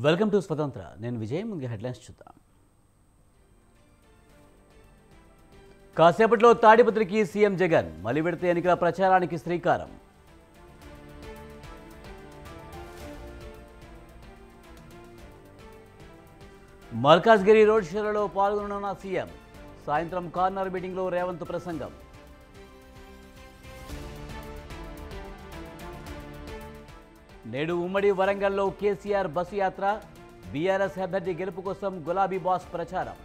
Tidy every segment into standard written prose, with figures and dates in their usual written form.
Welcome to స్వతంత్ర. నేను విజయ్. ముందుగా హెడ్లైన్స్ చూద్దాం. కాసేపట్లో తాడిపత్రికి సీఎం జగన్ మలి విడత ఎన్నికల ప్రచారానికి శ్రీకారం. మల్కాజ్గిరి రోడ్ షోలలో పాల్గొననున్న సీఎం. సాయంత్రం కార్నర్ మీటింగ్లో రేవంత్ ప్రసంగం. నేడు ఉమ్మడి వరంగల్లో కేసీఆర్ బస్సు యాత్ర. బీఆర్ఎస్ అభ్యర్థి గెలుపు కోసం గులాబీ బాస్ ప్రచారం.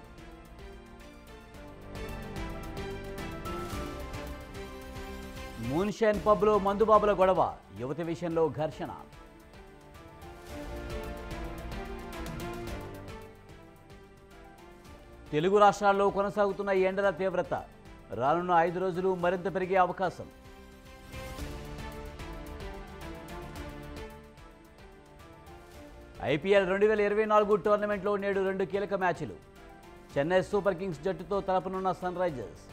మూన్షైన్ పబ్లో మందుబాబుల గొడవ. యువతి విషయంలో ఘర్షణ. తెలుగు రాష్ట్రాల్లో కొనసాగుతున్న ఎండల తీవ్రత. రానున్న 5 రోజులు మరింత పెరిగే అవకాశం. ఐపీఎల్ 2024 టోర్నమెంట్లో నేడు 2 కీలక మ్యాచ్లు. చెన్నై సూపర్ కింగ్స్ జట్టుతో తలపనున్న సన్ రైజర్స్.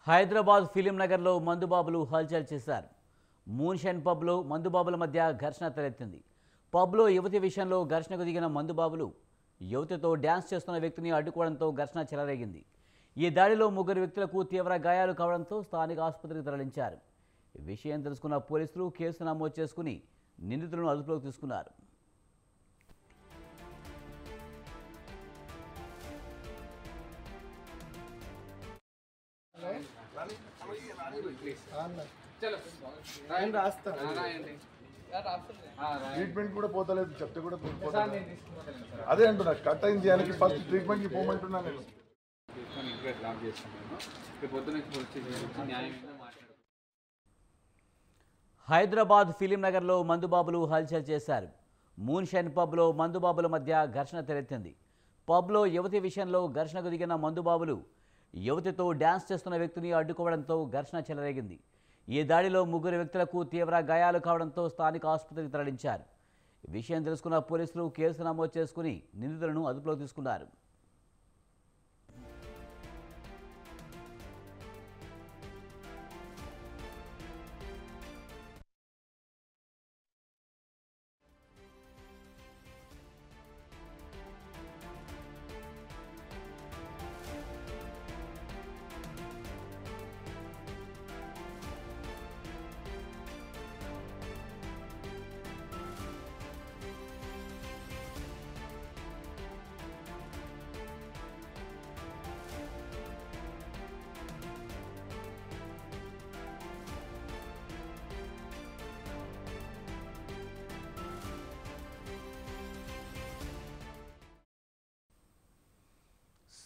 హైదరాబాద్ ఫిలిం నగర్లో మందుబాబులు హల్చల్ చేశారు. మూన్షైన్ పబ్లో మందుబాబుల మధ్య ఘర్షణ తలెత్తింది. పబ్లో యువతి విషయంలో ఘర్షణకు దిగిన మందుబాబులు యువతితో డ్యాన్స్ చేస్తున్న వ్యక్తిని అడ్డుకోవడంతో ఘర్షణ చెలరేగింది. ఈ దాడిలో 3 వ్యక్తులకు తీవ్ర గాయాలు కావడంతో స్థానిక ఆసుపత్రికి తరలించారు. ఈ విషయం తెలుసుకున్న పోలీసులు కేసు నమోదు చేసుకుని నిందితులను అదుపులోకి తీసుకున్నారు. ట్రీట్మెంట్ కూడా పోతలేదు చెప్తే కూడా అదే అంటున్నా కట్ అయింది చేయడానికి ఫస్ట్ ట్రీట్మెంట్ కి పోమంటున్నా నేను. హైదరాబాద్ ఫిలిం నగర్లో మందుబాబులు హల్చల్ చేశారు. మూన్షైన్ పబ్లో మందుబాబుల మధ్య ఘర్షణ తలెత్తింది. పబ్లో యువతి విషయంలో ఘర్షణకు దిగిన మందుబాబులు యువతితో డ్యాన్స్ చేస్తున్న వ్యక్తిని అడ్డుకోవడంతో ఘర్షణ చెలరేగింది. ఈ దాడిలో 3 వ్యక్తులకు తీవ్ర గాయాలు కావడంతో స్థానిక ఆసుపత్రికి తరలించారు. ఈ విషయం తెలుసుకున్న పోలీసులు కేసు నమోదు చేసుకుని నిందితులను అదుపులోకి తీసుకున్నారు.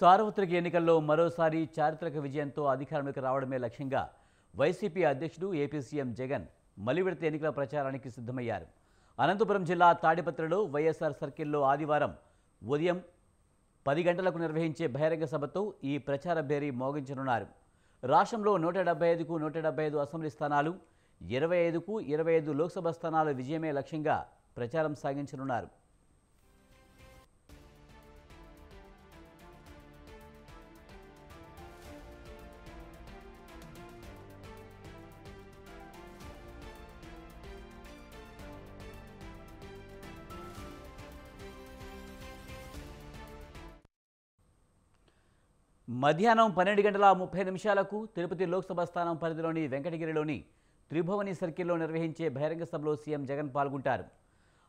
సార్వత్రిక ఎన్నికల్లో మరోసారి చారిత్రక విజయంతో అధికారంలోకి రావడమే లక్ష్యంగా వైసీపీ అధ్యక్షుడు ఏపీ సీఎం జగన్ మలి విడత ఎన్నికల ప్రచారానికి సిద్ధమయ్యారు. అనంతపురం జిల్లా తాడిపత్రిలో వైఎస్ఆర్ సర్కిల్లో ఆదివారం ఉదయం 10 గంటలకు నిర్వహించే బహిరంగ సభతో ఈ ప్రచార భేరీ మోగించనున్నారు. రాష్ట్రంలో 175కు 175 అసెంబ్లీ స్థానాలు, 25కు 25 లోక్సభ స్థానాల విజయమే లక్ష్యంగా ప్రచారం సాగించనున్నారు. మధ్యాహ్నం 12:30 తిరుపతి లోక్సభ స్థానం పరిధిలోని వెంకటగిరిలోని త్రిభువని సర్కిల్లో నిర్వహించే బహిరంగ సభలో సీఎం జగన్ పాల్గొంటారు.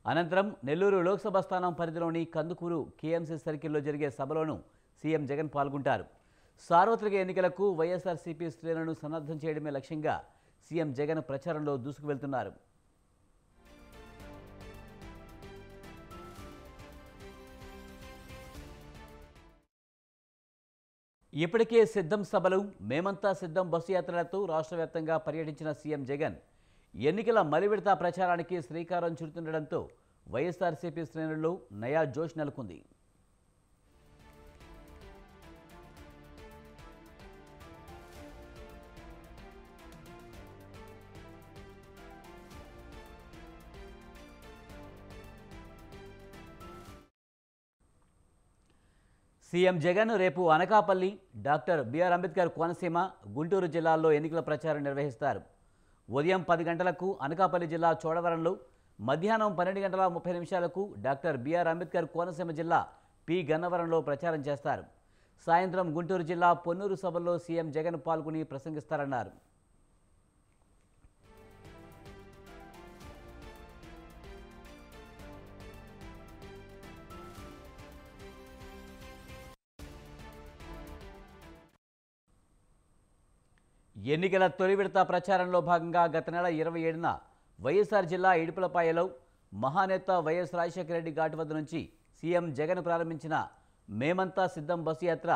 అనంతరం నెల్లూరు లోక్సభ స్థానం పరిధిలోని కందుకూరు కేఎంసీ సర్కిల్లో జరిగే సభలోనూ సీఎం జగన్ పాల్గొంటారు. సార్వత్రిక ఎన్నికలకు వైఎస్ఆర్సీపీ శ్రేణులను సన్నద్ధం చేయడమే లక్ష్యంగా సీఎం జగన్ ప్రచారంలో దూసుకు వెళ్తున్నారు. ఇప్పటికే సిద్ధం సభలు మేమంతా సిద్ధం బస్సు యాత్రలతో రాష్ట్ర వ్యాప్తంగా పర్యటించిన సీఎం జగన్ ఎన్నికల మలివిడత ప్రచారానికి శ్రీకారం చుడుతుండటంతో వైఎస్ఆర్సీపీ శ్రేణుల్లో నయా జోష్ నెలకొంది. సీఎం జగన్ రేపు అనకాపల్లి, డాక్టర్ బిఆర్ అంబేద్కర్ కోనసీమ, గుంటూరు జిల్లాల్లో ఎన్నికల ప్రచారం నిర్వహిస్తారు. ఉదయం 10 గంటలకు అనకాపల్లి జిల్లా చోడవరంలో, మధ్యాహ్నం 12 గంటల 30 నిమిషాలకు డాక్టర్ బిఆర్ అంబేద్కర్ కోనసీమ జిల్లా పి గన్నవరంలో ప్రచారం చేస్తారు. సాయంత్రం గుంటూరు జిల్లా పొన్నూరు సభల్లో సీఎం జగన్ పాల్గొని ప్రసంగిస్తారన్నారు. ఎన్నికల తొలి విడత ప్రచారంలో భాగంగా గత నెల 27న వైఎస్ఆర్ జిల్లా ఇడుపులపాయలో మహానేత వైఎస్ రాజశేఖర రెడ్డి ఘాటు వద్ద నుంచి సీఎం జగన్ ప్రారంభించిన మేమంతా సిద్ధం బస్సు యాత్ర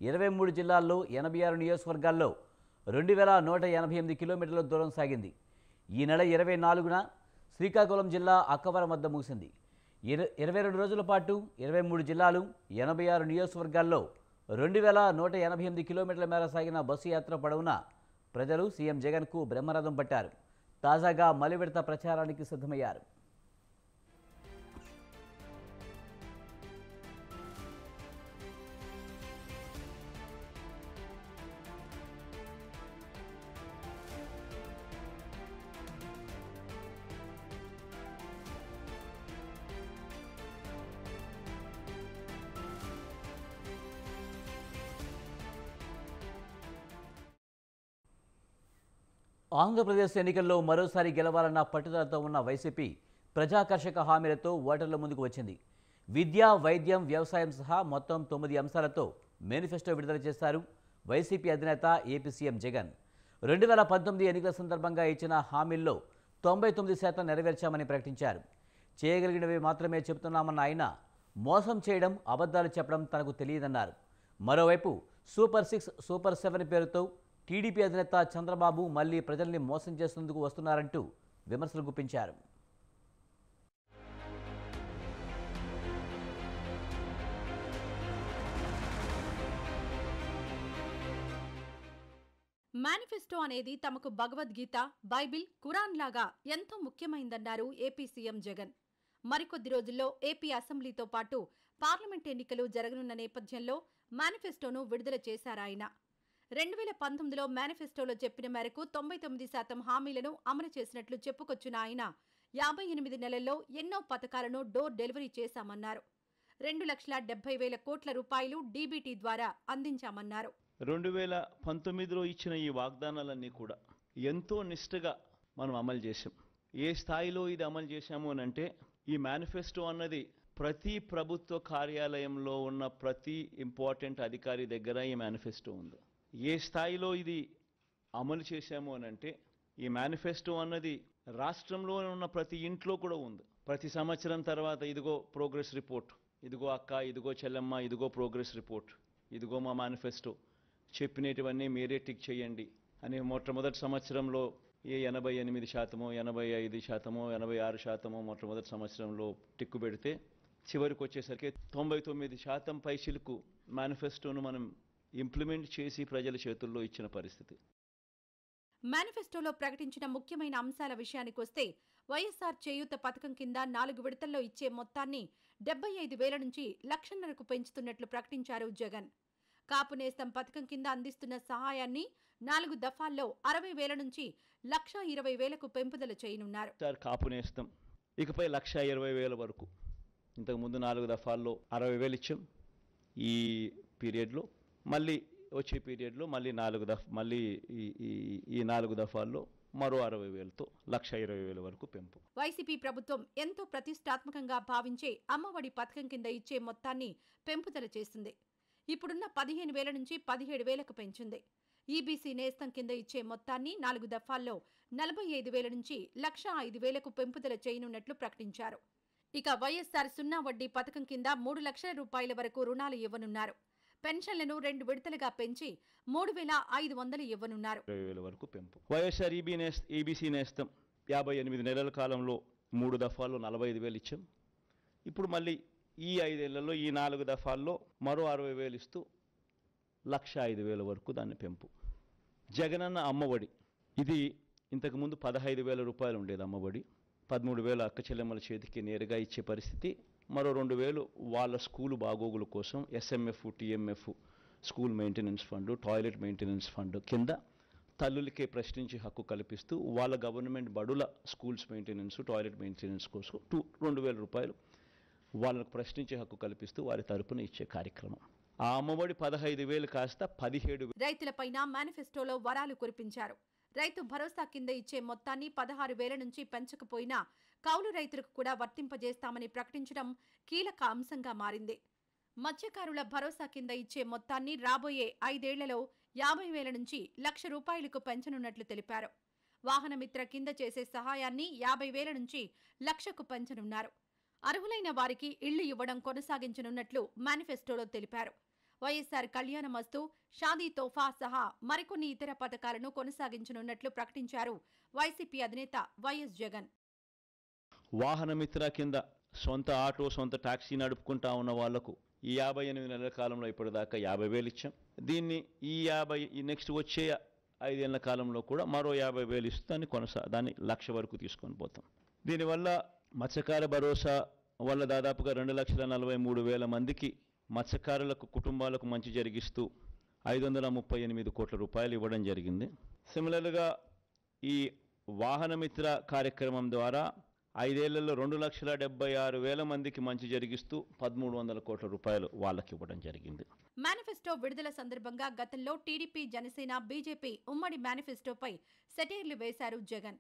23 జిల్లాల్లో 86 నియోజకవర్గాల్లో 2188 కిలోమీటర్ల దూరం సాగింది. ఈ నెల 24న శ్రీకాకుళం జిల్లా అక్కవరం వద్ద ముగిసింది. 22 రోజుల పాటు 23 జిల్లాలు 86 నియోజకవర్గాల్లో 2188 కిలోమీటర్ల మేర సాగిన బస్సు యాత్ర పొడవునా ప్రజలు సీఎం జగన్కు బ్రహ్మరథం పట్టారు. తాజాగా మలివిడత ప్రచారానికి సిద్ధమయ్యారు. ఆంధ్రప్రదేశ్ ఎన్నికల్లో మరోసారి గెలవాలన్న పట్టుదలతో ఉన్న వైసీపీ ప్రజాకర్షక హామీలతో ఓటర్ల ముందుకు వచ్చింది. విద్య, వైద్యం, వ్యవసాయం సహా మొత్తం 9 అంశాలతో మేనిఫెస్టో విడుదల చేశారు వైసీపీ అధినేత ఏపీ సీఎం జగన్. 2019 ఎన్నికల సందర్భంగా ఇచ్చిన హామీల్లో 99% నెరవేర్చామని ప్రకటించారు. చేయగలిగినవి మాత్రమే చెబుతున్నామన్న ఆయన మోసం చేయడం, అబద్ధాలు చెప్పడం తనకు తెలియదన్నారు. మరోవైపు సూపర్ 6, సూపర్ 7 పేరుతో టీడీపీ అధినేత చంద్రబాబు మళ్లీ ప్రజల్ని మోసం చేసేందుకు వస్తున్నారంటూ విమర్శలు గుప్పించారు. మేనిఫెస్టో అనేది తమకు భగవద్గీత, బైబిల్, ఖురాన్ లాగా ఎంతో ముఖ్యమైందన్నారు ఏపీ సీఎం జగన్. మరికొద్ది రోజుల్లో ఏపీ అసెంబ్లీతో పాటు పార్లమెంట్ ఎన్నికలు జరగనున్న నేపథ్యంలో మేనిఫెస్టోను విడుదల చేశారాయన. 2019లో మేనిఫెస్టోలో చెప్పిన మేరకు 99% హామీలను అమలు చేసినట్లు చెప్పుకొచ్చిన ఆయన 58 నెలల్లో ఎన్నో పథకాలను డోర్ డెలివరీ చేశామన్నారు. 2,70,000 కోట్ల రూపాయలు డీబీటీ ద్వారా అందించామన్నారు. 2019లో ఇచ్చిన ఈ వాగ్దానాలన్నీ కూడా ఎంతో నిష్ఠగా మనం అమలు చేశాం. ఏ స్థాయిలో ఇది అమలు చేశాము అనంటే, ఈ మేనిఫెస్టో అన్నది ప్రతి ప్రభుత్వ కార్యాలయంలో ఉన్న ప్రతి ఇంపార్టెంట్ అధికారి దగ్గర ఈ మేనిఫెస్టో ఉంది. ఏ స్థాయిలో ఇది అమలు చేశాము అనంటే, ఈ మేనిఫెస్టో అన్నది రాష్ట్రంలో ఉన్న ప్రతి ఇంట్లో కూడా ఉంది. ప్రతి సంవత్సరం తర్వాత ఇదిగో ప్రోగ్రెస్ రిపోర్ట్, ఇదిగో అక్క, ఇదిగో చెల్లెమ్మ, ఇదిగో ప్రోగ్రెస్ రిపోర్ట్, ఇదిగో మా మేనిఫెస్టో, చెప్పినటువన్నీ మీరే టిక్ చేయండి అని మొట్టమొదటి సంవత్సరంలో 88%, 85%, 86% మొట్టమొదటి సంవత్సరంలో టిక్కు పెడితే, చివరికి వచ్చేసరికి 99% పైచిలకు మేనిఫెస్టోను మనం ఇంప్లిమెంట్ చేసి ప్రజల చేతుల్లో ఇచ్చిన పరిస్థితి. మేనిఫెస్టోలో ప్రకటించిన ముఖ్యమైన అంశాల విషయానికొస్తే, వైఎస్ఆర్ చేయూత పథకం కింద 4 విడతల్లో ఇచ్చే మొత్తాన్ని 75,000 నుంచి 1,00,000కు పెంచుతున్నట్లు ప్రకటించారు జగన్. కాపు నేస్తం పథకం కింద అందిస్తున్న సహాయాన్ని 4 దఫాల్లో 60,000 నుంచి 1,20,000కు పెంపుదల చేయనున్నారు. కాపు నేస్తం ఇకపై 1,20,000 వరకు, ఇంతకుముందు 4 దఫాల్లో 60,000 ఇచ్చాం. ఈ పీరియడ్లో మళ్ళీ వచ్చే పీరియడ్లో మళ్ళీ 4 దఫాల్లో మరో 60,000తో 1,20,000 వరకు పెంపు. వైసీపీ ప్రభుత్వం ఎంతో ప్రతిష్టాత్మకంగా భావించే అమ్మఒడి పథకం కింద ఇచ్చే మొత్తాన్ని పెంపుదల చేసింది. ఇప్పుడున్న 15,000 నుంచి 17,000కు పెంచింది. ఈబీసీ నేస్తం కింద ఇచ్చే మొత్తాన్ని 4 దఫాల్లో 45,000 నుంచి 1,05,000కు పెంపుదల చేయనున్నట్లు ప్రకటించారు. ఇక వైఎస్ఆర్ సున్నా వడ్డీ పథకం కింద 3 లక్షల రూపాయల వరకు రుణాలు ఇవ్వనున్నారు. పెన్షన్లను 2 విడతలుగా పెంచి 3,500 ఇవ్వనున్నారు. 20,000 వరకు పెంపు. వైఎస్ఆర్ ఈబీసీ నేస్తం 58 నెలల కాలంలో 3 దఫాల్లో 45,000 ఇచ్చాం. ఇప్పుడు మళ్ళీ ఈ 5 ఏళ్లలో ఈ 4 దఫాల్లో మరో 60,000 ఇస్తూ 1,05,000 వరకు దాన్ని పెంపు. జగనన్న అమ్మఒడి, ఇది ఇంతకుముందు 15,000 రూపాయలు ఉండేది అమ్మఒడి. 13,000 అక్క చెల్లెమ్మల చేతికి నేరుగా ఇచ్చే పరిస్థితి. మరో 2,000 వాళ్ళ స్కూలు బాగోగుల కోసం SMF, TMF, school maintenance fund, toilet maintenance fund కింద తల్లులకే ప్రశ్నించే హక్కు కల్పిస్తూ వాళ్ళ గవర్నమెంట్ బడుల స్కూల్స్ మెయింటెనెన్స్, టాయిలెట్ మెయింటెనెన్స్ కోసం 2,000 రూపాయలు వాళ్ళకు ప్రశ్నించే హక్కు కల్పిస్తూ వారి తరపున ఇచ్చే కార్యక్రమం. ఆ అమ్మఒడి 15,000 కాస్త 17,000. రైతులపైన మేనిఫెస్టోలో వరాలు కురిపించారు. రైతు భరోసా కింద ఇచ్చే మొత్తాన్ని 16,000 నుంచి పెంచకపోయినా కౌలు రైతులకు కూడా వర్తింపజేస్తామని ప్రకటించడం కీలక అంశంగా మారింది. మత్స్యకారుల భరోసా కింద ఇచ్చే మొత్తాన్ని రాబోయే 5 ఏళ్లలో 50,000 నుంచి ₹1,00,000 పెంచనున్నట్లు తెలిపారు. వాహనమిత్ర కింద చేసే సహాయాన్ని 50,000 నుంచి 1,00,000కు పెంచనున్నారు. అర్హులైన వారికి ఇళ్లు ఇవ్వడం కొనసాగించనున్నట్లు మేనిఫెస్టోలో తెలిపారు. వైఎస్ఆర్ కళ్యాణమస్తు, షాదీ తోఫా సహా మరికొన్ని ఇతర పథకాలను కొనసాగించనున్నట్లు ప్రకటించారు వైసీపీ అధినేత వైఎస్ జగన్. వాహనమిత్ర కింద సొంత ఆటో, సొంత టాక్సీ నడుపుకుంటా ఉన్న వాళ్లకు ఈ 58 నెలల కాలంలో ఇప్పటిదాకా 50,000 ఇచ్చాం. దీన్ని ఈ నెక్స్ట్ వచ్చే 5 ఏళ్ల కాలంలో కూడా మరో 50,000 ఇస్తూ దాన్ని 1,00,000 వరకు తీసుకొని పోతాం. దీనివల్ల మత్స్యకార భరోసా వల్ల దాదాపుగా 2,43,000 మందికి మత్స్యకారులకు కుటుంబాలకు మంచి జరిగిస్తూ 538 కోట్ల రూపాయలు ఇవ్వడం జరిగింది. సిమిలర్గా ఈ వాహనమిత్ర కార్యక్రమం ద్వారా 5 ఏళ్లలో 2,76,000 మందికి మంచి జరిగిస్తూ 1,300 కోట్ల రూపాయలు వాళ్ళకి ఇవ్వడం జరిగింది. మేనిఫెస్టో విడుదల సందర్భంగా గతంలో టీడీపీ, జనసేన, బీజేపీ ఉమ్మడి మేనిఫెస్టోపై సెటైర్లు వేశారు జగన్.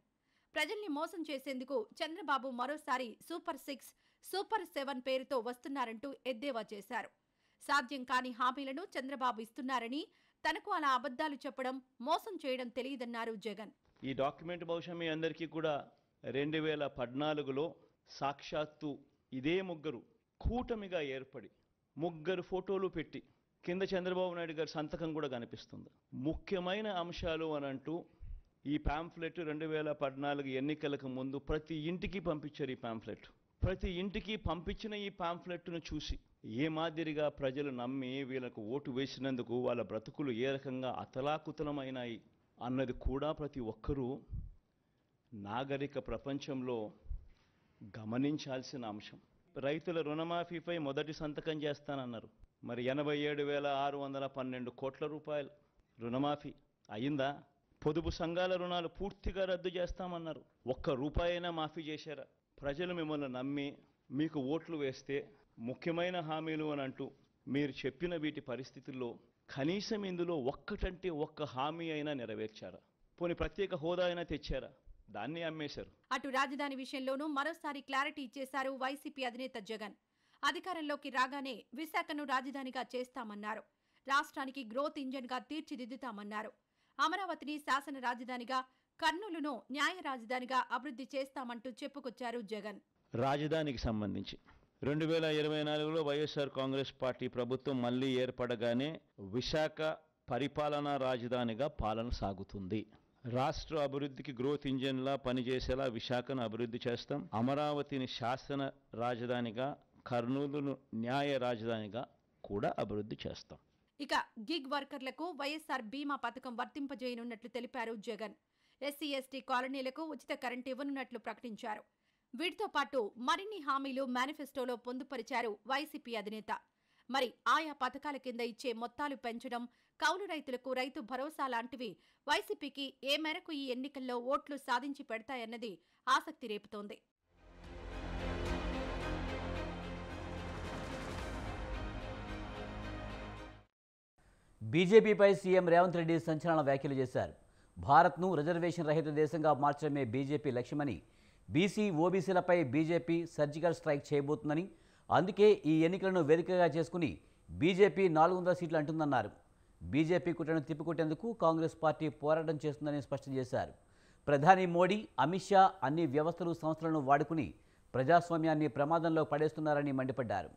ప్రజల్ని మోసం చేసేందుకు చంద్రబాబు మరోసారి సూపర్ 6, సూపర్ 7 పేరుతో వస్తున్నారంటూ ఎద్దేవా చేశారు. సాధ్యం కాని హామీలను చంద్రబాబు ఇస్తున్నారని, తనకు అలా అబద్ధాలు చెప్పడం, మోసం చేయడం తెలియదన్నారు జగన్. ఈ డాక్యుమెంట్ బహుశా మీ అందరికీ కూడా 2014లో సాక్షాత్తు ఇదే ముగ్గురు కూటమిగా ఏర్పడి 3 ఫోటోలు పెట్టి కింద చంద్రబాబు నాయుడు గారి సంతకం కూడా కనిపిస్తుంది. ముఖ్యమైన అంశాలు అనంటూ ఈ పాంఫ్లెట్ 2014 ఎన్నికలకు ముందు ప్రతి ఇంటికి పంపించారు. ఈ పాంఫ్లెట్ ప్రతి ఇంటికి పంపించిన ఈ పాంఫ్లెట్ను చూసి ఏ మాదిరిగా ప్రజలు నమ్మి వీళ్ళకు ఓటు వేసినందుకు వాళ్ళ బ్రతుకులు ఏ రకంగా అతలాకుతలమైనాయి అన్నది కూడా ప్రతి ఒక్కరూ నాగరిక ప్రపంచంలో గమనించాల్సిన అంశం. రైతుల రుణమాఫీపై మొదటి సంతకం చేస్తానన్నారు. మరి 87,612 కోట్ల రూపాయలు రుణమాఫీ అయిందా? పొదుపు సంఘాల రుణాలు పూర్తిగా రద్దు చేస్తామన్నారు. 1 రూపాయైనా మాఫీ చేశారా? ప్రజలు మిమ్మల్ని నమ్మి మీకు ఓట్లు వేస్తే ముఖ్యమైన హామీలు అని అంటూ మీరు చెప్పిన వీటి పరిస్థితుల్లో కనీసం ఇందులో ఒక్కటంటే ఒక్క హామీ అయినా నెరవేర్చారా? పోనీ ప్రత్యేక హోదా అయినా తెచ్చారా? దాన్ని అమ్మేశారు. అటు రాజధాని విషయంలోనూ మరోసారి క్లారిటీ ఇచ్చేశారు వైసీపీ అధినేత జగన్. అధికారంలోకి రాగానే విశాఖను రాజధానిగా చేస్తామన్నారు. రాష్ట్రానికి గ్రోత్ ఇంజన్గా తీర్చిదిద్దుతామన్నారు. అమరావతిని శాసన రాజధానిగా, కర్నూలును న్యాయ రాజధానిగా అభివృద్ధి చేస్తామంటూ చెప్పుకొచ్చారు జగన్. రాజధానికి సంబంధించి 2024లో వైఎస్ఆర్ కాంగ్రెస్ పార్టీ ప్రభుత్వం మళ్లీ ఏర్పడగానే విశాఖ పరిపాలనా రాజధానిగా పాలన సాగుతుంది. రాష్ట్ర అభివృద్ధికి గ్రోత్ ఇంజన్లా పనిచేసేలా విశాఖను అభివృద్ధి చేస్తాం. అమరావతిని శాసన రాజధానిగా, కర్నూలును న్యాయ రాజధానిగా కూడా అభివృద్ధి చేస్తాం. ఇక గిగ్ వర్కర్లకు వైఎస్ఆర్ బీమా పథకం వర్తింపజేయనున్నట్లు తెలిపారు జగన్. ఎస్సీ, ఎస్టీ కాలనీలకు ఉచిత కరెంట్ ఇవ్వనున్నట్లు ప్రకటించారు. వీటితో పాటు మరిన్ని హామీలు మేనిఫెస్టోలో పొందుపరిచారు వైసీపీ అధినేత. మరి ఆయా పథకాల కింద ఇచ్చే మొత్తాలు పెంచడం, కౌలు రైతులకు రైతు భరోసా లాంటివి వైసీపీకి ఏ మేరకు ఈ ఎన్నికల్లో ఓట్లు సాధించి పెడతాయన్నది ఆసక్తి రేపుతోంది. బీజేపీపై సీఎం రేవంత్ రెడ్డి సంచలన వ్యాఖ్యలు చేశారు. భారత్ను రిజర్వేషన్ రహిత దేశంగా మార్చడమే బీజేపీ లక్ష్యమని, బీసీ, ఓబీసీలపై బీజేపీ సర్జికల్ స్ట్రైక్ చేయబోతుందని, అందుకే ఈ ఎన్నికలను వేదికగా చేసుకుని బీజేపీ 400 సీట్లు అంటుందన్నారు. బీజేపీ కుట్రను తిప్పికొట్టేందుకు కాంగ్రెస్ పార్టీ పోరాటం చేస్తుందని స్పష్టం చేశారు. ప్రధాని మోడీ, అమిత్ షా అన్ని వ్యవస్థలు, సంస్థలను వాడుకుని ప్రజాస్వామ్యాన్ని ప్రమాదంలో పడేస్తున్నారని మండిపడ్డారు.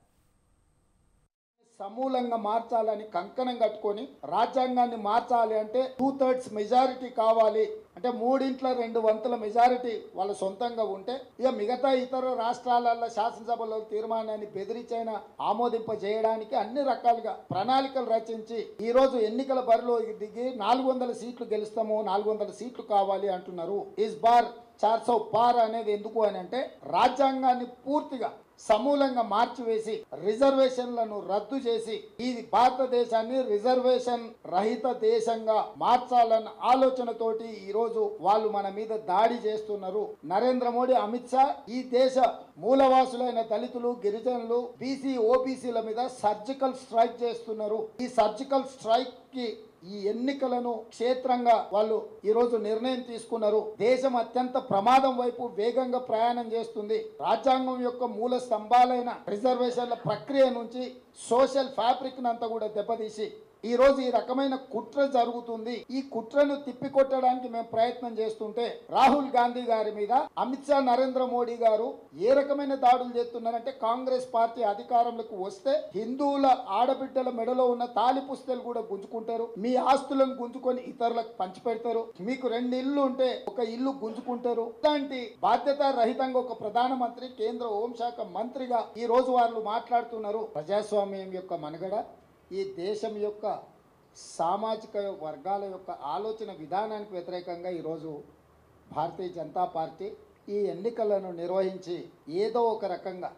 సమూలంగా మార్చాలని కంకణం కట్టుకొని రాజ్యాంగాన్ని మార్చాలి అంటే 2/3 మెజారిటీ కావాలి అంటే 3/2 మెజారిటీ వాళ్ళ సొంతంగా ఉంటే ఇక మిగతా ఇతర రాష్ట్రాలలో శాసనసభలో తీర్మానాన్ని బెదిరించైనా ఆమోదింపజేయడానికి అన్ని రకాలుగా ప్రణాళికలు రచించి ఈ రోజు ఎన్నికల బరిలో దిగి 400 సీట్లు గెలుస్తాము 400 సీట్లు కావాలి అంటున్నారు. ఇస్ బార్ 400 పార్ అనేది ఎందుకు అని అంటే రాజ్యాంగాన్ని పూర్తిగా సమూలంగా మార్చివేసి రిజర్వేషన్లను రద్దు చేసి ఈ భారతదేశాన్ని రిజర్వేషన్ రహిత దేశంగా మార్చాలన్న ఆలోచనతోటి ఈ రోజు వాళ్ళు మన మీద దాడి చేస్తున్నారు. నరేంద్ర మోడీ, అమిత్ షా ఈ దేశ మూలవాసులైన దళితులు, గిరిజనులు, బీసీ, ఓబీసీల మీద సర్జికల్ స్ట్రైక్ చేస్తున్నారు. ఈ సర్జికల్ స్ట్రైక్ కి ఈ ఎన్నికలను క్షేత్రంగా వాళ్ళు ఈ రోజు నిర్ణయం తీసుకున్నారు. దేశం అత్యంత ప్రమాదం వైపు వేగంగా ప్రయాణం చేస్తుంది. రాజ్యాంగం యొక్క మూల స్తంభాలైన రిజర్వేషన్ల ప్రక్రియ నుంచి సోషల్ ఫ్యాబ్రిక్ నంతా కూడా దెబ్బతీసి ఈ రోజు ఈ రకమైన కుట్ర జరుగుతుంది. ఈ కుట్రను తిప్పికొట్టడానికి మేము ప్రయత్నం చేస్తుంటే రాహుల్ గాంధీ గారి మీద అమిత్ షా, నరేంద్ర మోడీ గారు ఏ రకమైన దాడులు చేస్తున్నారంటే కాంగ్రెస్ పార్టీ అధికారంలోకి వస్తే హిందువుల ఆడబిడ్డల మెడలో ఉన్న తాలి పుస్తలు కూడా గుంజుకుంటారు, మీ ఆస్తులను గుంజుకొని ఇతరులకు పంచిపెడతారు, మీకు 2 ఇళ్ళు ఉంటే ఒక ఇల్లు గుంజుకుంటారు. ఇలాంటి బాధ్యత రహితంగా ఒక ప్రధానమంత్రి, కేంద్ర హోంశాఖ మంత్రిగా ఈ రోజు వాళ్ళు మాట్లాడుతున్నారు. ప్రజాస్వామ్యం యొక్క మనుగడ, ఈ దేశం యొక్క సామాజిక వర్గాల యొక్క ఆలోచన విధానానికి వ్యతిరేకంగా ఈరోజు భారతీయ జనతా పార్టీ ఈ ఎన్నికలను నిర్వహించి ఏదో ఒక రకంగా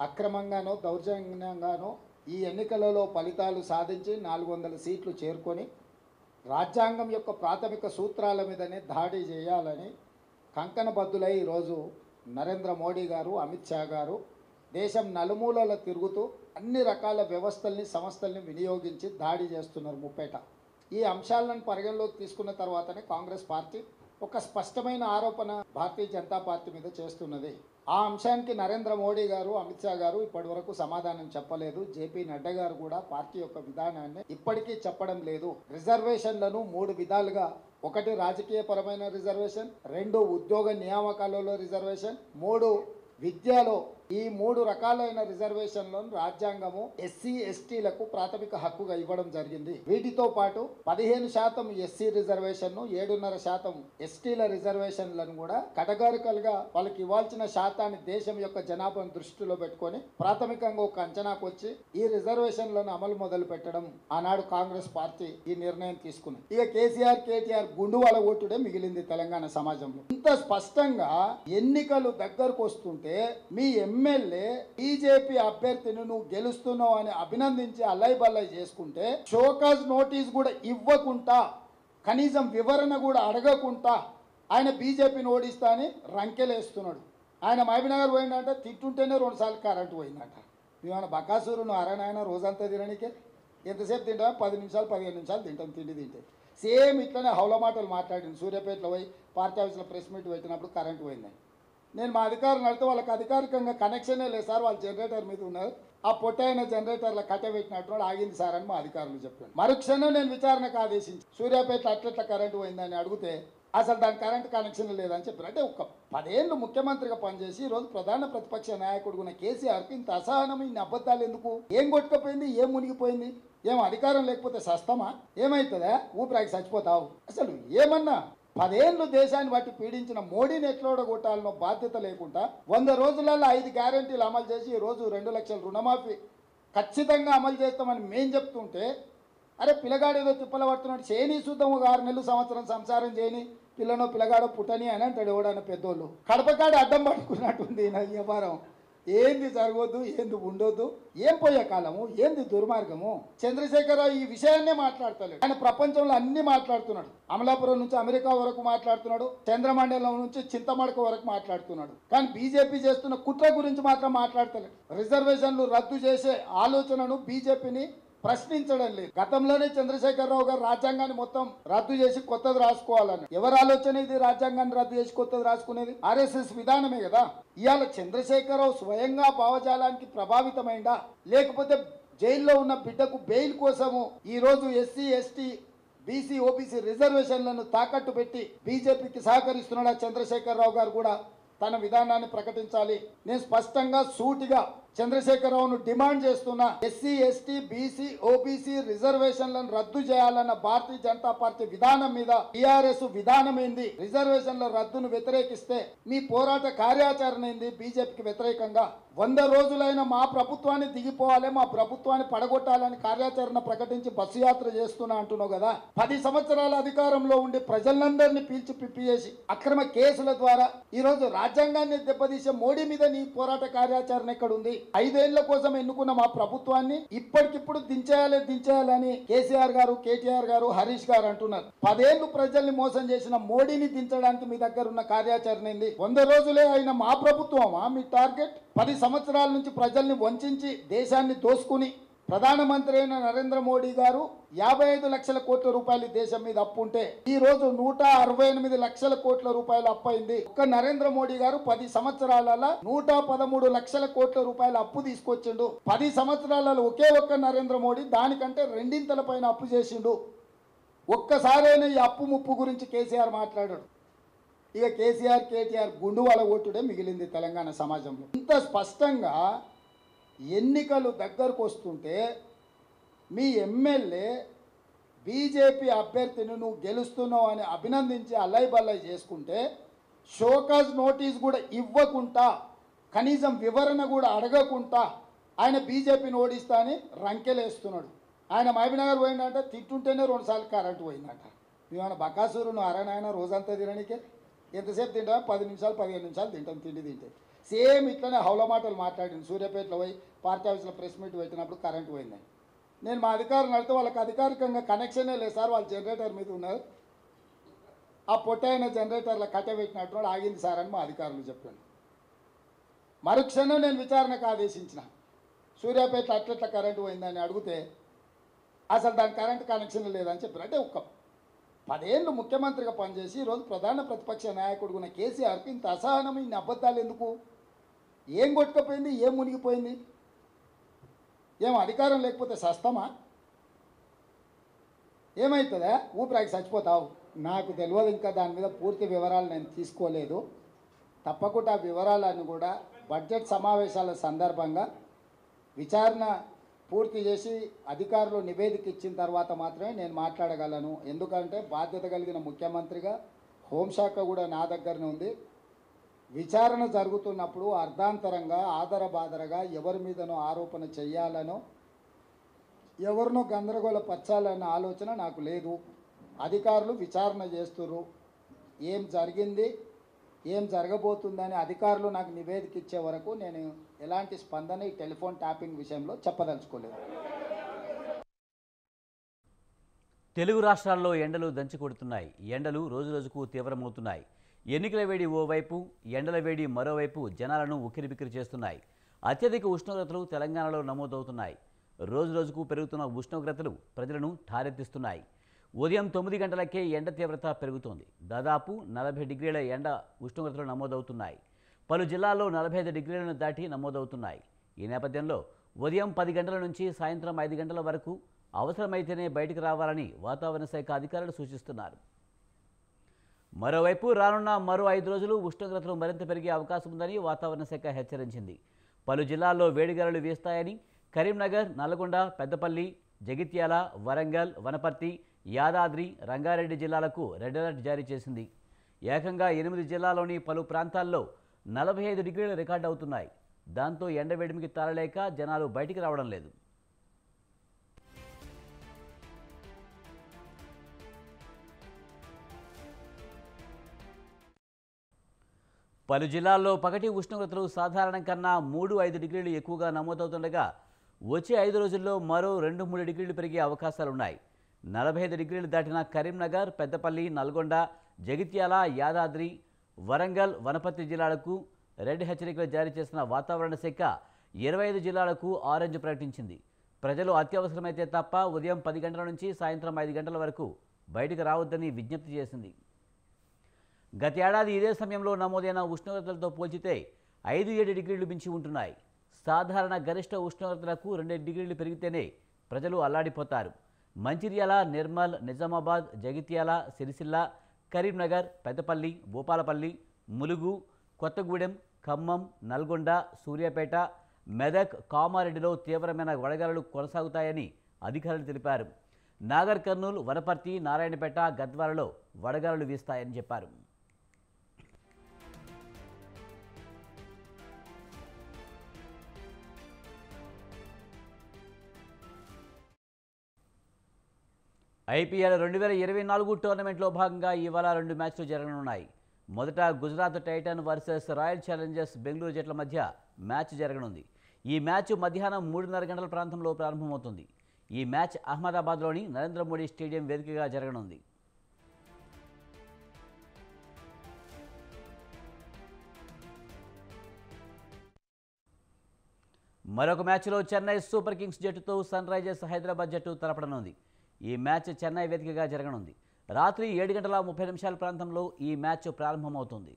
అక్రమంగానో దౌర్జన్యంగానో ఈ ఎన్నికలలో ఫలితాలు సాధించి 400 సీట్లు చేరుకొని రాజ్యాంగం యొక్క ప్రాథమిక సూత్రాల మీదనే దాడి చేయాలని కంకణబద్దులై ఈరోజు నరేంద్ర మోడీ గారు, అమిత్ షా గారు దేశం నలుమూలల తిరుగుతూ అన్ని రకాల వ్యవస్థల్ని, సంస్థల్ని వినియోగించి దాడి చేస్తున్నారు ముప్పేట. ఈ అంశాలను పరిగణలోకి తీసుకున్న తర్వాతనే కాంగ్రెస్ పార్టీ ఒక స్పష్టమైన ఆరోపణ భారతీయ జనతా పార్టీ మీద చేస్తున్నది. ఆ అంశానికి నరేంద్ర మోడీ గారు, అమిత్ షా గారు ఇప్పటి వరకు సమాధానం చెప్పలేదు. జేపీ నడ్డా గారు కూడా పార్టీ యొక్క విధానాన్ని ఇప్పటికీ చెప్పడం లేదు. రిజర్వేషన్లను 3 విధాలుగా, 1 రాజకీయపరమైన రిజర్వేషన్, 2 ఉద్యోగ నియామకాలలో రిజర్వేషన్, 3 విద్యలో ఈ 3 రకాలైన రిజర్వేషన్లను రాజ్యాంగము ఎస్సీ ఎస్టీలకు ప్రాథమిక హక్కుగా ఇవ్వడం జరిగింది. వీటితో పాటు 15% ఎస్సీ రిజర్వేషన్, 7.5% ఎస్టీల రిజర్వేషన్లను కూడా కేటగారికల్గా వాళ్ళకి ఇవ్వాల్సిన శాతాన్ని దేశం యొక్క జనాభాను దృష్టిలో పెట్టుకొని ప్రాథమికంగా ఒక అంచనాకు వచ్చి ఈ రిజర్వేషన్లను అమలు మొదలు పెట్టడం ఆనాడు కాంగ్రెస్ పార్టీ ఈ నిర్ణయం తీసుకుంది. ఇక కేటీఆర్ గుండు వాళ్ళ ఓటుడే మిగిలింది తెలంగాణ సమాజంలో. ఇంత స్పష్టంగా ఎన్నికలు దగ్గరకు వస్తుంటే మీ ఎమ్మెల్యే బీజేపీ అభ్యర్థిని నువ్వు గెలుస్తున్నావు అని అభినందించి అల్లై బల్లై చేసుకుంటే షోకాజ్ నోటీస్ కూడా ఇవ్వకుండా, కనీసం వివరణ కూడా అడగకుండా ఆయన బీజేపీని ఓడిస్తా అని రంకెలేస్తున్నాడు. ఆయన మహబూబ్నగర్ పోయిందంటే తిట్టుంటేనే 2 సార్లు కరెంటు పోయిందంట. ఏమైనా బకాసూరు నువ్వు అరణాయన రోజంతా తినడానికి ఎంతసేపు తింటా? 10 నిమిషాలు 15 నిమిషాలు తింటాం తిండి తింటే. సేమ్ ఇట్లనే హౌల మాటలు మాట్లాడింది. సూర్యాపేటలో పోయి పార్టీ ఆఫీస్లో ప్రెస్ మీట్ పెట్టినప్పుడు కరెంటు పోయిందని. నేను మా అధికారులు అడిగితే వాళ్ళకి అధికారికంగా కనెక్షనే లేదు సార్, వాళ్ళు జనరేటర్ మీద ఉన్నారు, ఆ పొట్టైన జనరేటర్ల కట్టబెట్టినట్టు ఆగింది సార్ అని మా అధికారులు చెప్పాను. మరుక్షణం నేను విచారణకు ఆదేశించి సూర్యాపేట అట్లెట్ల కరెంటు పోయిందని అడిగితే అసలు దాని కరెంటు కనెక్షన్ లేదని చెప్పారు. అంటే ఒక 10 ఏళ్ళు ముఖ్యమంత్రిగా పనిచేసి ఈరోజు ప్రధాన ప్రతిపక్ష నాయకుడు ఉన్న కేసీఆర్కి ఇంత అసహనం, ఇన్ని అబద్ధాలు ఎందుకు? ఏం కొట్టుకపోయింది? ఏం మునిగిపోయింది? ఏం అధికారం లేకపోతే సస్తమా? ఏమవుతుందా? ఊపిరాకి చచ్చిపోతావు? అసలు ఏమన్నా 10 ఏళ్ళు దేశాన్ని బట్టి పీడించిన మోడీని ఎట్లా ఓడగొట్టాలనో బాధ్యత లేకుండా 100 రోజులలో 5 గ్యారెంటీలు అమలు చేసి ఈరోజు 2 లక్షల రుణమాఫీ ఖచ్చితంగా అమలు చేస్తామని మేము చెప్తుంటే, అరే పిల్లగాడు ఏదో తిప్పల పడుతున్నాడు, చేయని చూద్దాం, 6 నెలలు సంవత్సరం సంసారం చేయని, పిల్లనో పిల్లగాడో పుట్టని అని అంటాడు ఎవడన్నా పెద్దోళ్ళు. కడపకాడు అడ్డం పట్టుకున్నట్టుంది నా వ్యవహారం. ఏంది జరగొద్దు, ఏంది ఉండొద్దు, ఏం పోయే కాలము, ఏంది దుర్మార్గము. చంద్రశేఖరరావు ఈ విషయాన్నే మాట్లాడతలేడు. ఆయన ప్రపంచంలో అన్ని మాట్లాడుతున్నాడు. అమలాపురం నుంచి అమెరికా వరకు మాట్లాడుతున్నాడు, చంద్రమండలం నుంచి చింతమడక వరకు మాట్లాడుతున్నాడు. కానీ బీజేపీ చేస్తున్న కుట్ర గురించి మాత్రం మాట్లాడతలేడు. రిజర్వేషన్లు రద్దు చేసే ఆలోచనను బీజేపీని ప్రశ్నించడం లేదు. గతంలోనే చంద్రశేఖరరావు గారు రాజ్యాంగాన్ని మొత్తం రద్దు చేసి కొత్తది రాసుకోవాలని. ఎవరి ఆలోచన ఇది? రాజ్యాంగాన్ని రద్దు చేసి కొత్తది రాసుకునేది ఆర్ఎస్ఎస్ విధానమే కదా. ఇవాళ చంద్రశేఖరరావు స్వయంగా భావజాలానికి ప్రభావితమైందా, లేకపోతే జైల్లో ఉన్న బిడ్డకు బెయిల్ కోసము ఈరోజు ఎస్సీ ఎస్టీ బీసీ ఓబీసీ రిజర్వేషన్లను తాకట్టు పెట్టి బీజేపీకి సహకరిస్తున్నాడా? చంద్రశేఖరరావు గారు కూడా తన విధానాన్ని ప్రకటించాలి. నేను స్పష్టంగా సూటిగా చంద్రశేఖరరావును డిమాండ్ చేస్తున్నా ఎస్సీ ఎస్టీ బీసీ ఓబీసీ రిజర్వేషన్లను రద్దు చేయాలన్న భారతీయ జనతా పార్టీ విధానం మీద టీఆర్ఎస్ విధానం ఏంది, రిజర్వేషన్ల రద్దును వ్యతిరేకిస్తే మీ పోరాట కార్యాచరణ ఏంది, బీజేపీకి వ్యతిరేకంగా 100 రోజులైన మా ప్రభుత్వాన్ని దిగిపోవాలి, మా ప్రభుత్వాన్ని పడగొట్టాలని కార్యాచరణ ప్రకటించి బస్సు యాత్ర చేస్తున్నా అంటున్నావు కదా. 10 సంవత్సరాల అధికారంలో ఉండి ప్రజలందరినీ పీల్చి పిప్పి చేసి అక్రమ కేసుల ద్వారా ఈరోజు రాజ్యాంగాన్ని దెబ్బతీసే మోడీ మీద నీ పోరాట కార్యాచరణ ఎక్కడుంది? 5 ఏళ్ల కోసం ఎన్నుకున్న మా ప్రభుత్వాన్ని ఇప్పటికిప్పుడు దించేయాలని కేసీఆర్ గారు, కేటీఆర్ గారు, హరీష్ గారు అంటున్నారు. 10 ఏళ్లు ప్రజల్ని మోసం చేసిన మోడీని దించడానికి మీ దగ్గర ఉన్న కార్యాచరణ ఏంది? 100 రోజులే అయిన మా ప్రభుత్వమా మీ టార్గెట్? 10 సంవత్సరాల నుంచి ప్రజల్ని వంచి దేశాన్ని దోసుకుని ప్రధానమంత్రి అయిన నరేంద్ర మోడీ గారు 55 లక్షల కోట్ల రూపాయలు దేశం మీద అప్పు ఉంటే ఈ రోజు 168 లక్షల కోట్ల రూపాయలు అప్పు అయింది. ఒక్క నరేంద్ర మోడీ గారు 10 సంవత్సరాలలో 113 లక్షల కోట్ల రూపాయల అప్పు తీసుకొచ్చిండు. 10 సంవత్సరాలలో ఒకే ఒక్క నరేంద్ర మోడీ దానికంటే 2 పైన అప్పు చేసిండు. ఒక్కసారైనా ఈ అప్పు ముప్పు గురించి కేసీఆర్ మాట్లాడాడు. ఇక కేసీఆర్ కేటీఆర్ గుండు వాళ్ళ ఓటుడే మిగిలింది తెలంగాణ సమాజంలో. ఇంత స్పష్టంగా ఎన్నికలు దగ్గరకు వస్తుంటే మీ ఎమ్మెల్యే బీజేపీ అభ్యర్థిని నువ్వు గెలుస్తున్నావు అని అభినందించి అల్లై బల్లై చేసుకుంటే షోకాజ్ నోటీస్ కూడా ఇవ్వకుండా కనీసం వివరణ కూడా అడగకుండా ఆయన బీజేపీని ఓడిస్తా అని రంకెలేస్తున్నాడు. ఆయన మహబూబ్నగర్ పోయిందంటే తిట్టుంటేనే 2 సార్లు కరెంటు పోయిందంట. నువ్వేమైనా బకాసూరు నువ్వు అరణాయన రోజంతా తినడానికే ఎంతసేపు తింటావా? 10 నిమిషాలు 15 నిమిషాలు తింటాం తిండి తింటే. సేమ్ ఇట్లనే హౌల మాటలు మాట్లాడింది. సూర్యాపేటలో పోయి పార్టీ ఆఫీస్లో ప్రెస్ మీట్ పెట్టినప్పుడు కరెంటు పోయిందని. నేను మా అధికారులు అడిగితే వాళ్ళకి అధికారికంగా కనెక్షనే లేదు సార్, వాళ్ళు జనరేటర్ మీద ఉన్నారు, ఆ పొట్టైన జనరేటర్లో కట్టబెట్టినట్టు ఆగింది సార్ అని మా అధికారులు చెప్పాను. మరుక్షణం నేను విచారణకు ఆదేశించిన. సూర్యాపేటలో అట్లట్ల కరెంటు పోయిందని అడిగితే అసలు దాని కరెంటు కనెక్షన్ లేదని చెప్పారు. అంటే ఒక 10 ఏళ్ళు ముఖ్యమంత్రిగా పనిచేసి ఈరోజు ప్రధాన ప్రతిపక్ష నాయకుడు ఉన్న కేసీఆర్కి ఇంత అసహనం, ఇన్ని అబద్ధాలు ఎందుకు? ఏం కొట్టుకపోయింది? ఏం మునిగిపోయింది? ఏం అధికారం లేకపోతే సస్తమా? ఏమవుతుందా? ఊపిరాకి చచ్చిపోతావు. నాకు తెలియదు, ఇంకా దాని మీద పూర్తి వివరాలు నేను తీసుకోలేదు. తప్పకుండా ఆ వివరాలను కూడా బడ్జెట్ సమావేశాల సందర్భంగా విచారణ పూర్తి చేసి అధికారులు నివేదిక ఇచ్చిన తర్వాత మాత్రమే నేను మాట్లాడగలను. ఎందుకంటే బాధ్యత కలిగిన ముఖ్యమంత్రిగా హోంశాఖ కూడా నా దగ్గరనే ఉంది. విచారణ జరుగుతున్నప్పుడు అర్ధాంతరంగా ఆదరబాదరగా ఎవరి మీదనో ఆరోపణ చేయాలనో ఎవరినో గందరగోళపరచాలన్న ఆలోచన నాకు లేదు. అధికారులు విచారణ చేస్తున్నారు. ఏం జరిగింది, ఏం జరగబోతుందని అధికారులు నాకు నివేదిక ఇచ్చే వరకు నేను ఎలాంటి స్పందన ఈ టెలిఫోన్ ట్యాపింగ్ విషయంలో చెప్పదలుచుకోలేదు. తెలుగు రాష్ట్రాల్లో ఎండలు దంచి కొడుతున్నాయి. ఎండలు రోజురోజుకు తీవ్రమవుతున్నాయి. ఎన్నికల వేడి ఓవైపు, ఎండల వేడి మరోవైపు జనాలను ఉక్కిరిబిక్కిరి చేస్తున్నాయి. అత్యధిక ఉష్ణోగ్రతలు తెలంగాణలో నమోదవుతున్నాయి. రోజురోజుకు పెరుగుతున్న ఉష్ణోగ్రతలు ప్రజలను ఠారెత్తిస్తున్నాయి. ఉదయం 9 గంటలకే ఎండ తీవ్రత పెరుగుతోంది. దాదాపు 40 డిగ్రీల ఎండ ఉష్ణోగ్రతలు నమోదవుతున్నాయి. పలు జిల్లాల్లో 45 డిగ్రీలను దాటి నమోదవుతున్నాయి. ఈ నేపథ్యంలో ఉదయం 10 గంటల నుంచి సాయంత్రం 5 గంటల వరకు అవసరమైతేనే బయటకు రావాలని వాతావరణ శాఖ అధికారులు సూచిస్తున్నారు. మరోవైపు రానున్న మరో 5 రోజులు ఉష్ణోగ్రతలు మరింత పెరిగే అవకాశం ఉందని వాతావరణ శాఖ హెచ్చరించింది. పలు జిల్లాల్లో వేడిగాలులు వీస్తాయని కరీంనగర్, నల్గొండ, పెద్దపల్లి, జగిత్యాల, వరంగల్, వనపర్తి, యాదాద్రి, రంగారెడ్డి జిల్లాలకు రెడ్ అలర్ట్ జారీ చేసింది. ఏకంగా 8 జిల్లాల్లోని పలు ప్రాంతాల్లో 45 డిగ్రీలు రికార్డు అవుతున్నాయి. దాంతో ఎండవేడిమికి తాళలేక జనాలు బయటికి రావడం లేదు. పలు జిల్లాల్లో పగటి ఉష్ణోగ్రతలు సాధారణం కన్నా 3-5 డిగ్రీలు ఎక్కువగా నమోదవుతుండగా వచ్చే 5 రోజుల్లో మరో 2-3 డిగ్రీలు పెరిగే అవకాశాలున్నాయి. 45 డిగ్రీలు దాటిన కరీంనగర్, పెద్దపల్లి, నల్గొండ, జగిత్యాల, యాదాద్రి, వరంగల్, వనపర్తి జిల్లాలకు రెడ్ హెచ్చరికలు జారీ చేసిన వాతావరణ శాఖ 25 జిల్లాలకు ఆరెంజ్ ప్రకటించింది. ప్రజలు అత్యవసరమైతే తప్ప ఉదయం 10 గంటల నుంచి సాయంత్రం 5 గంటల వరకు బయటకు రావద్దని విజ్ఞప్తి చేసింది. గతేడాది ఇదే సమయంలో నమోదైన ఉష్ణోగ్రతలతో పోల్చితే 5-7 డిగ్రీలు మించి ఉంటున్నాయి. సాధారణ గరిష్ట ఉష్ణోగ్రతలకు 2 డిగ్రీలు పెరిగితేనే ప్రజలు అల్లాడిపోతారు. మంచిర్యాల, నిర్మల్, నిజామాబాద్, జగిత్యాల, సిరిసిల్ల, కరీంనగర్, పెద్దపల్లి, భూపాలపల్లి, ములుగు, కొత్తగూడెం, ఖమ్మం, నల్గొండ, సూర్యాపేట, మెదక్, కామారెడ్డిలో తీవ్రమైన వడగాలులు కొనసాగుతాయని అధికారులు తెలిపారు. నాగర్ కర్నూలు, వనపర్తి, నారాయణపేట, గద్వాలలో వడగాలులు వీస్తాయని చెప్పారు. ఐపీఎల్ 2024 టోర్నమెంట్లో భాగంగా ఇవాళ 2 మ్యాచ్లు జరగనున్నాయి. మొదట Gujarat Titan versus royal Challengers Bengaluru జట్ల మధ్య మ్యాచ్ జరగనుంది. ఈ మ్యాచ్ మధ్యాహ్నం 3:30 గంటల ప్రాంతంలో ప్రారంభమవుతుంది. ఈ మ్యాచ్ అహ్మదాబాద్లోని నరేంద్ర మోడీ స్టేడియం వేదికగా జరగనుంది. మరొక మ్యాచ్లో చెన్నై సూపర్ కింగ్స్ జట్టుతో సన్ రైజర్స్ హైదరాబాద్ జట్టు తలపడనుంది. ఈ మ్యాచ్ చెన్నై వేదికగా జరగనుంది. రాత్రి 7:30 ప్రాంతంలో ఈ మ్యాచ్ ప్రారంభమవుతుంది.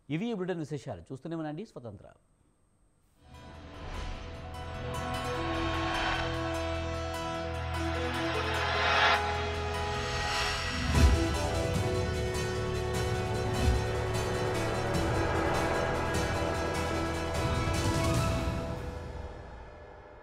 ఇవి ఈ బులెటిన్ విశేషాలు. చూస్తూనే ఉండండి స్వతంత్ర.